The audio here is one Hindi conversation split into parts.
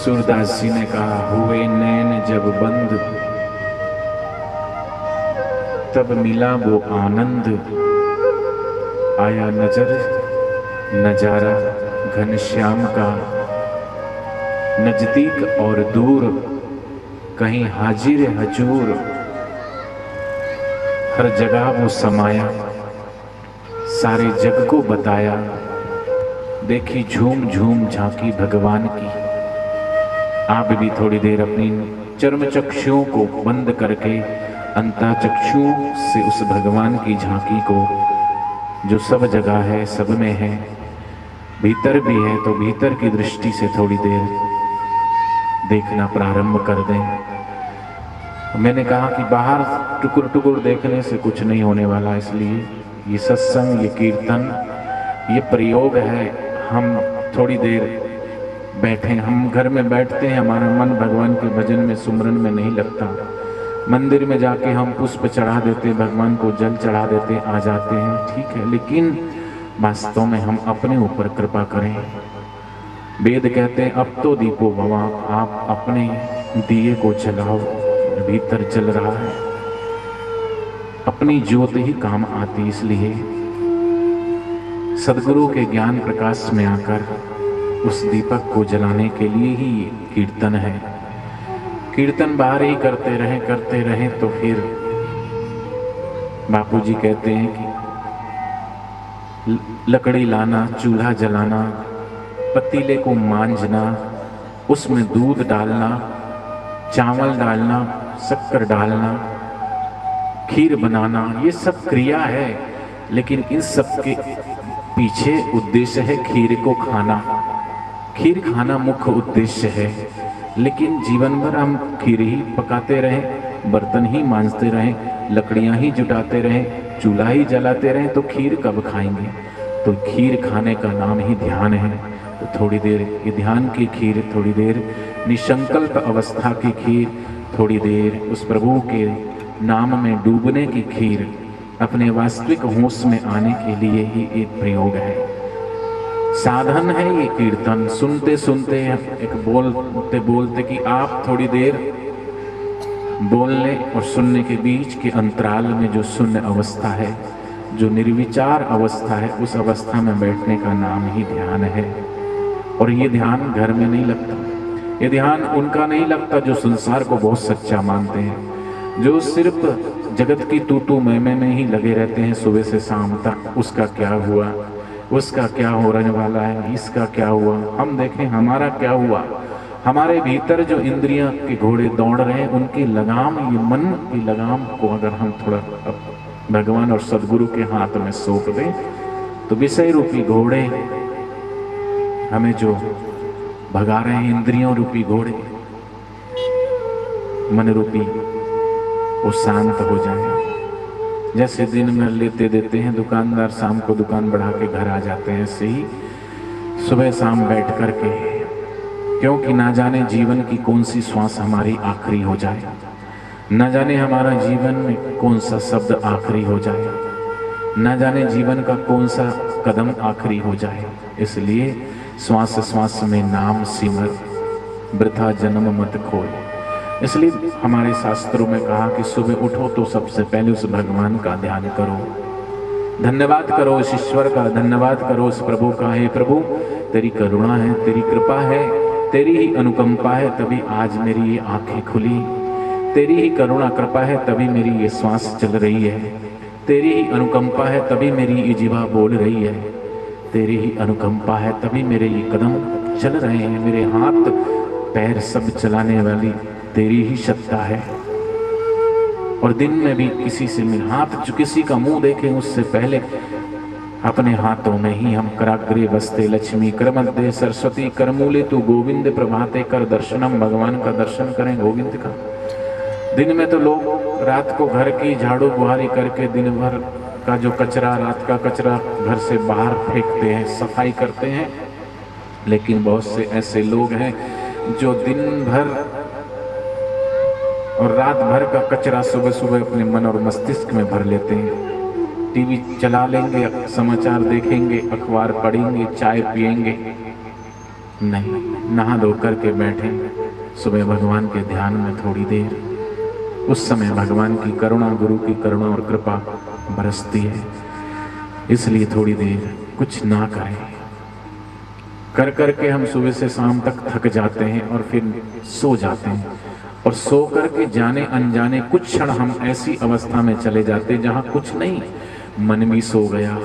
सूरदास जी ने कहा, हुए नैन जब बंद तब मिला वो आनंद, आया नजर नजारा घनश्याम का, नजदीक और दूर कहीं हाजिर हजूर, हर जगह वो समाया, सारे जग को बताया, देखी झूम झूम झांकी भगवान की। आप भी थोड़ी देर अपनी चर्म चक्षुओं को बंद करके अंतःचक्षुओं से उस भगवान की झांकी को, जो सब जगह है, सब में है, भीतर भी है, तो भीतर की दृष्टि से थोड़ी देर देखना प्रारंभ कर दें। मैंने कहा कि बाहर टुकुर टुकुर देखने से कुछ नहीं होने वाला, इसलिए ये सत्संग, ये कीर्तन, ये प्रयोग है। हम थोड़ी देर बैठे, हम घर में बैठते हैं, हमारा मन भगवान के भजन में, सुमरन में नहीं लगता। मंदिर में जाके हम पुष्प चढ़ा देते, भगवान को जल चढ़ा देते, आ जाते हैं, ठीक है, लेकिन वास्तव में हम अपने ऊपर कृपा करें। वेद कहते हैं, अब तो दीपो भवा, आप अपने दिए को जलाओ, भीतर जल रहा है, अपनी ज्योत ही काम आती। इसलिए सदगुरु के ज्ञान प्रकाश में आकर उस दीपक को जलाने के लिए ही कीर्तन है। कीर्तन बाहर ही करते रहें तो फिर बापूजी कहते हैं कि लकड़ी लाना, चूल्हा जलाना, पतीले को मांझना, उसमें दूध डालना, चावल डालना, शक्कर डालना, खीर बनाना, ये सब क्रिया है, लेकिन इन सब के पीछे उद्देश्य है खीर को खाना। खीर खाना मुख्य उद्देश्य है, लेकिन जीवन भर हम खीर ही पकाते रहें, बर्तन ही मांजते रहें, लकड़ियां ही जुटाते रहें, चूल्हा ही जलाते रहें, तो खीर कब खाएंगे? तो खीर खाने का नाम ही ध्यान है। तो थोड़ी देर ये ध्यान की खीर, थोड़ी देर निसंकल्प अवस्था की खीर, थोड़ी देर उस प्रभु के नाम में डूबने की खीर, अपने वास्तविक होश में आने के लिए ही एक प्रयोग है, साधन है ये कीर्तन। सुनते सुनते एक बोलते बोलते कि आप थोड़ी देर बोलने और सुनने के बीच के अंतराल में जो शून्य अवस्था है, जो निर्विचार अवस्था है, उस अवस्था में बैठने का नाम ही ध्यान है। और ये ध्यान घर में नहीं लगता, ये ध्यान उनका नहीं लगता जो संसार को बहुत सच्चा मानते हैं, जो सिर्फ जगत की तू मैं में ही लगे रहते हैं सुबह से शाम तक। उसका क्या हुआ, उसका क्या होने वाला है, इसका क्या हुआ, हम देखें हमारा क्या हुआ। हमारे भीतर जो इंद्रियां के घोड़े दौड़ रहे हैं, उनकी लगाम, ये मन की लगाम को अगर हम थोड़ा भगवान और सदगुरु के हाथ में सौंप दें, तो विषय रूपी घोड़े हमें जो भगा रहे हैं, इंद्रियों रूपी घोड़े, मन रूपी, वो शांत हो जाए। जैसे दिन में लेते देते हैं दुकानदार, शाम को दुकान बढ़ा के घर आ जाते हैं, ऐसे ही सुबह शाम बैठ कर के, क्योंकि ना जाने जीवन की कौन सी श्वास हमारी आखिरी हो जाए, ना जाने हमारा जीवन में कौन सा शब्द आखिरी हो जाए, ना जाने जीवन का कौन सा कदम आखिरी हो जाए। इसलिए श्वास श्वास में नाम सिमर, वृथा जन्म मत खोए। इसलिए हमारे शास्त्रों में कहा कि सुबह उठो तो सबसे पहले उस भगवान का ध्यान करो, धन्यवाद करो उस ईश्वर का, धन्यवाद करो उस प्रभु का। हे प्रभु, तेरी करुणा है, तेरी कृपा है, तेरी ही अनुकंपा है, तभी आज मेरी ये आंखें खुली, तेरी ही करुणा कृपा है, तभी मेरी ये श्वास चल रही है, तेरी ही अनुकंपा है, तभी मेरी ये जिह्वा बोल रही है, तेरी ही अनुकंपा है, तभी मेरे ये कदम चल रहे हैं, मेरे हाथ पैर सब चलाने वाली तेरी ही सत्ता है। और दिन में भी किसी से मिल हाथ, किसी का मुंह देखें उससे पहले अपने हाथों में ही हम कराग्रे बसते लक्ष्मी, करमध्य सरस्वती, करमूले तू गोविंद, प्रभाते कर दर्शनम, भगवान का दर्शन करें गोविंद का। दिन में तो लोग रात को घर की झाड़ू बुहारी करके दिन भर का जो कचरा, रात का कचरा घर से बाहर फेंकते हैं, सफाई करते हैं, लेकिन बहुत से ऐसे लोग हैं जो दिन भर और रात भर का कचरा सुबह सुबह अपने मन और मस्तिष्क में भर लेते हैं। टीवी चला लेंगे, समाचार देखेंगे, अखबार पढ़ेंगे, चाय पिएंगे, नहीं, नहा धो करके बैठे सुबह भगवान के ध्यान में थोड़ी देर, उस समय भगवान की करुणा, गुरु की करुणा और कृपा बरसती है, इसलिए थोड़ी देर कुछ ना करें। कर करके हम सुबह से शाम तक थक जाते हैं और फिर सो जाते हैं, और सो करके जाने अनजाने कुछ क्षण हम ऐसी अवस्था में चले जाते हैं जहां कुछ नहीं, मन भी सो गया,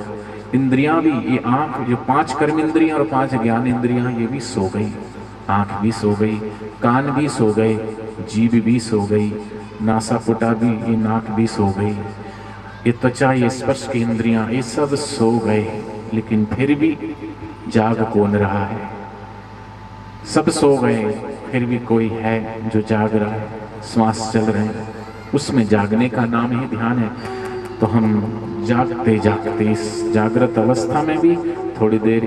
इंद्रियां भी, ये आंख जो 5 कर्म इंद्रियां और 5 ज्ञान इंद्रियां, ये भी सो गई, आंख भी सो गई, कान भी सो गए, जीभ भी सो गई, नासापुटा भी, ये नाक भी सो गई, ये त्वचा, ये स्पर्श की इंद्रियां, ये सब सो गए, लेकिन फिर भी जाग कौन रहा है? सब सो गए, फिर भी कोई है जो जाग रहा है, श्वास चल रहे हैं, उसमें जागने का नाम ही ध्यान है। तो हम जागते जागते इस जागृत अवस्था में भी थोड़ी देर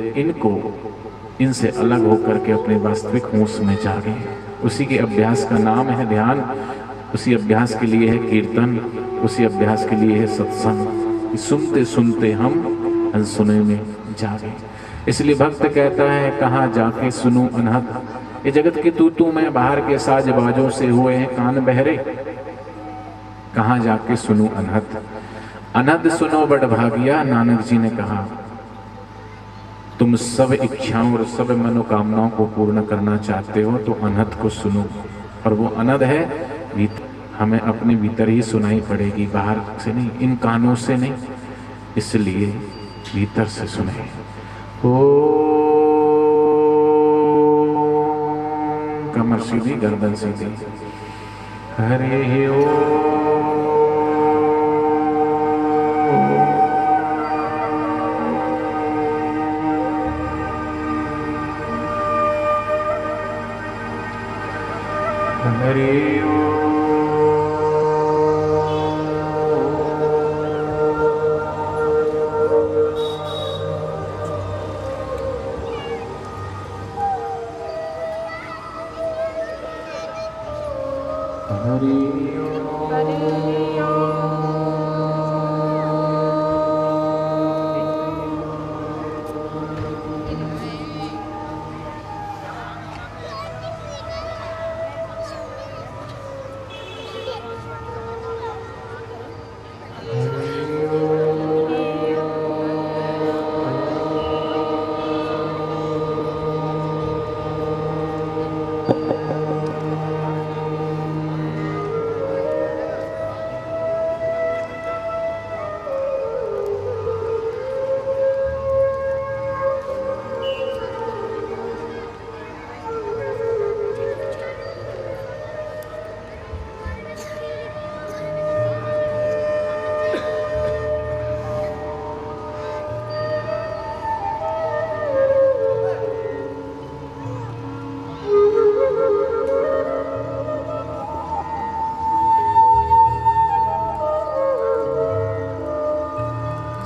इनसे अलग होकर के अपने वास्तविक होश में जागे, उसी के अभ्यास का नाम है ध्यान, उसी अभ्यास के लिए है कीर्तन, उसी अभ्यास के लिए है सत्संग। सुनते सुनते हम अनसुने में जागे। इसलिए भक्त कहता है, कहाँ जाके सुनूं अनहद, ये जगत की तू में बाहर के साज बाजों से हुए हैं कान बहरे, कहाँ जाके सुनूं अनहद। अनहद सुनो बड़ भागिया, नानक जी ने कहा, तुम सब इच्छाओं और सब मनोकामनाओं को पूर्ण करना चाहते हो तो अनहद को सुनो, और वो अनहद है भीतर, हमें अपने भीतर ही सुनाई पड़ेगी, बाहर से नहीं, इन कानों से नहीं, इसलिए भीतर से सुने। कमर सीधी, गर्दन सीधी। हरि ओम। हरि ओम।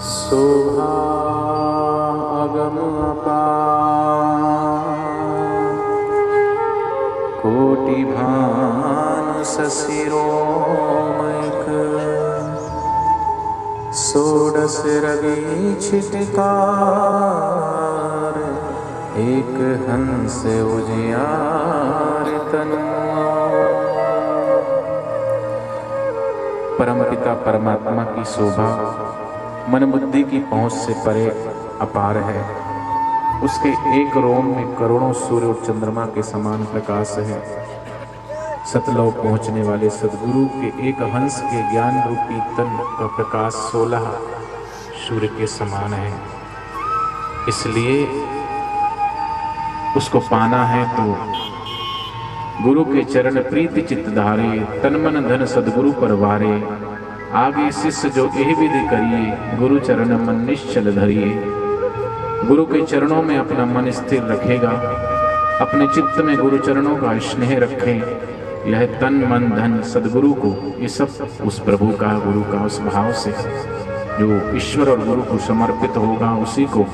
शोभा अगम अपार, कोटि भानु शशिरोमैक, षोडश रवि छिटकार, एक हंस उजियार तनु। परमपिता परमात्मा की शोभा मन बुद्धि की पहुंच से परे अपार है। उसके एक रोम में करोड़ों सूर्य और चंद्रमा के समान प्रकाश है। सतलोक पहुंचने वाले सदगुरु के एक हंस के ज्ञान रूपी तन का प्रकाश 16 सूर्य के समान है। इसलिए उसको पाना है तो गुरु के चरण प्रीति चित्त धारे, तन मन धन सदगुरु पर वारे। आगे शिष्य जो एह विधि करिए, गुरु चरण मन निश्चल धरिए। गुरु के चरणों में अपना मन स्थिर रखेगा, अपने चित्त में गुरु चरणों का स्नेह रखे। यह तन मन धन सदगुरु को, ये सब उस प्रभु का, गुरु का, उस भाव से जो ईश्वर और गुरु को समर्पित होगा, उसी को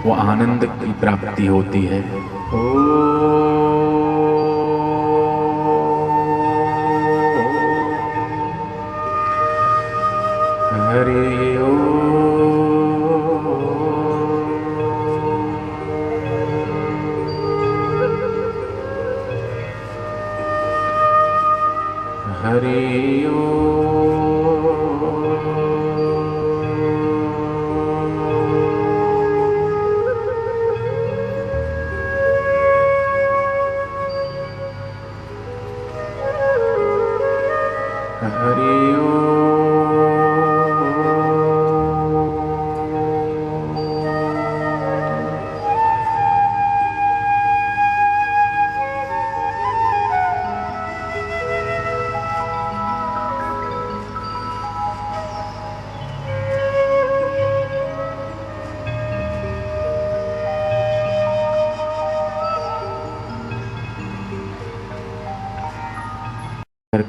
वो आनंद की प्राप्ति होती है। हरि ओम। हरि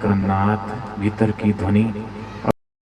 का नाद, भीतर की ध्वनि